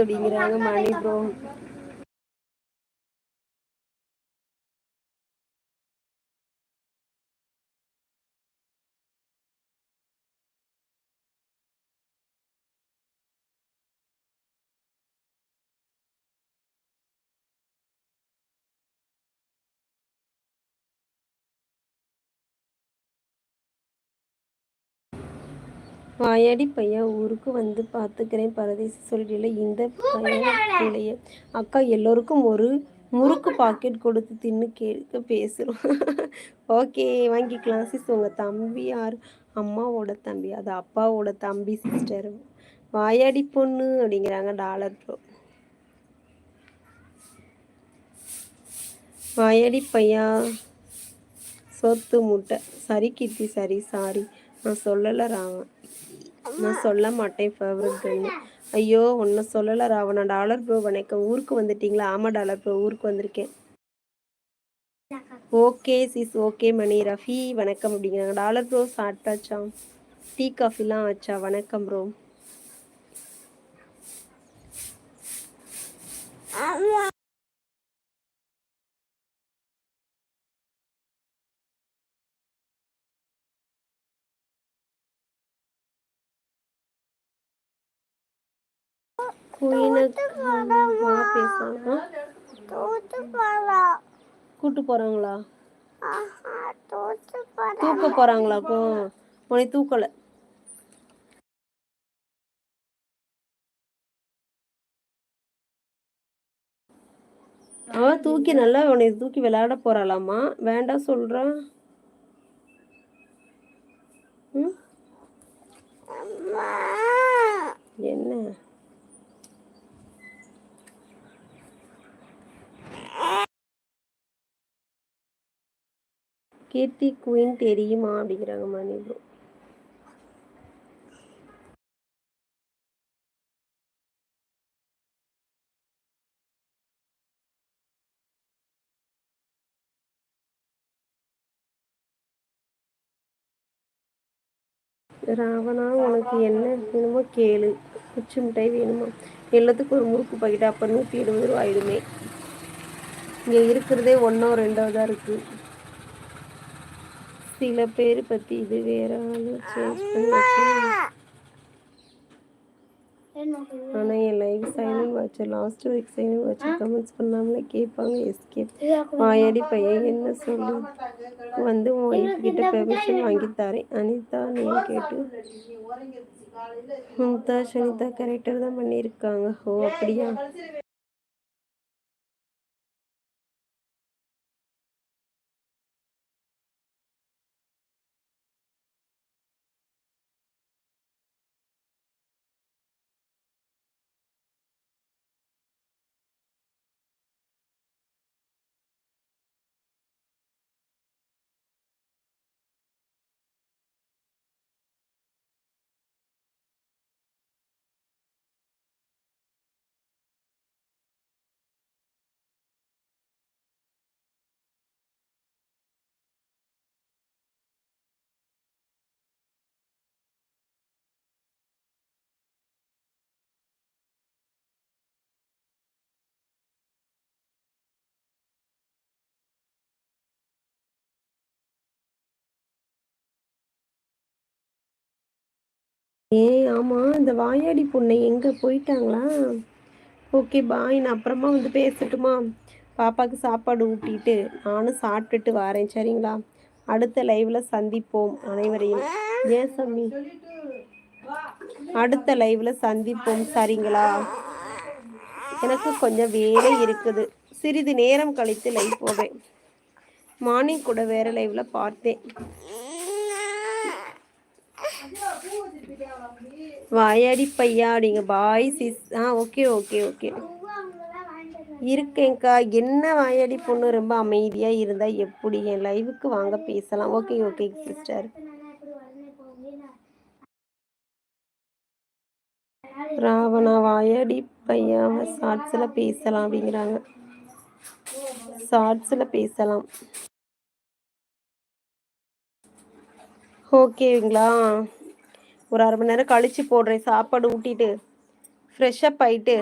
அப்படிங்கிறாங்க மணி ப்ரோ. வாயாடி பையா ஊருக்கு வந்து பார்த்துக்கிறேன் பரதேசி சொல்லிடல இந்த பையன் அக்கா எல்லோருக்கும் ஒரு முறுக்கு பாக்கெட் கொடுத்து தின்னு கேட்க பேசுகிறோம். ஓகே வாங்கிக்கலாம் சிஸ். உங்கள் தம்பி யார்? அம்மாவோட தம்பி, அது அப்பாவோட தம்பி சிஸ்டர். வாயாடி பொண்ணு அப்படிங்கிறாங்க டாலர் ப்ரோ. வாயாடி பையா சோத்து மூட்டை. சரி கீர்த்தி, சரி சாரி, நான் சொல்லலை ராவன், நான் சொல்ல மாட்டேன் ஃபேவரட் கேர்ள்னு. ஐயோ ஒன்றை சொல்லலை ராவணா. டாலர் ப்ரோ வணக்கம். ஊருக்கு வந்துட்டீங்களா? ஆமாம் டாலர் ப்ரோ, ஊருக்கு வந்திருக்கேன். ஓகே சிஸ், ஓகே மணி. ரஃபி வணக்கம் அப்படிங்கிறாங்க. டாலர் ப்ரோ சாப்பிட்டாச்சா? டீ காஃபிலாம் ஆச்சா? வணக்கம் ப்ரோ. கூட்டு போறாங்களா? தூக்க போறாங்களாக்கும்? உன்னை தூக்கலை? அவன் தூக்கி நல்லா உன்னை தூக்கி விளையாட போறாளாமா? வேண்டாம் சொல்றான். என்ன கீர்த்தி குயின் தெரியுமா அப்படிங்கிறாங்க மணி ப்ரோ. ராவணா உனக்கு என்ன வேணுமோ கேளு. குச்சி மிட்டாய் வேணுமா? எல்லாத்துக்கும் ஒரு முறுக்கு பாக்கிட்டு அப்போ 170 ரூபா ஆயிடுமே. இங்கே இருக்கிறதே 1ஓ 2ஓ தான் இருக்குது. சில பேர் பற்றி இது வேற ஆளு சேஞ்ச் பண்ணி வச்சு. ஆனால் என் லைவ் சைலண்ட் வச்சு லாஸ்ட் வீக் சைலண்ட் வச்சு கமெண்ட்ஸ் பண்ணாமலே கேட்பாங்க. எஸ்கேப். வாயாடி பையன் என்ன சொல்லு வந்து உன் ஒய்ஃப் கிட்ட பெர்மிஷன் வாங்கி தரேன். அனிதா நேம் கேட்டு மும்தாஜ் அனிதா கரெக்டாக தான் பண்ணியிருக்காங்க. ஓ அப்படியா? ஆமாம், இந்த வாயாடி பொண்ணை எங்கே போயிட்டாங்களா? ஓகே பாய், நான் அப்புறமா வந்து பேசட்டுமா? பாப்பாவுக்கு சாப்பாடு ஊட்டிட்டு நானும் சாப்பிட்டுட்டு வரேன் சரிங்களா? அடுத்த லைவில் சந்திப்போம் அனைவரையும். ஏன் சாமி? அடுத்த லைவில் சந்திப்போம் சரிங்களா? எனக்கு கொஞ்சம் வேலை இருக்குது. சிறிது நேரம் கழித்து லைவ் போவேன். மார்னிங் கூட வேறு லைவில் பார்த்தேன். வாயாடி பையா அப்படிங்க. Bye sis. Okay okay okay இருக்கேங்க்கா. என்ன வாயாடி பொண்ணு ரொம்ப அமைதியாக இருந்தால் எப்படி? என் லைவுக்கு வாங்க பேசலாம். Okay okay sister. ராவணா வாயாடி பையா ஷார்ட்ஸில் பேசலாம் அப்படிங்கிறாங்க. ஷார்ட்ஸில் பேசலாம். ஓகேங்களா? ஒரு 1/2 மணி நேரம் கழித்து போடுறேன் சாப்பாடு ஊட்டிட்டு. ஃப்ரெஷ்ஷப் ஆயிட்டு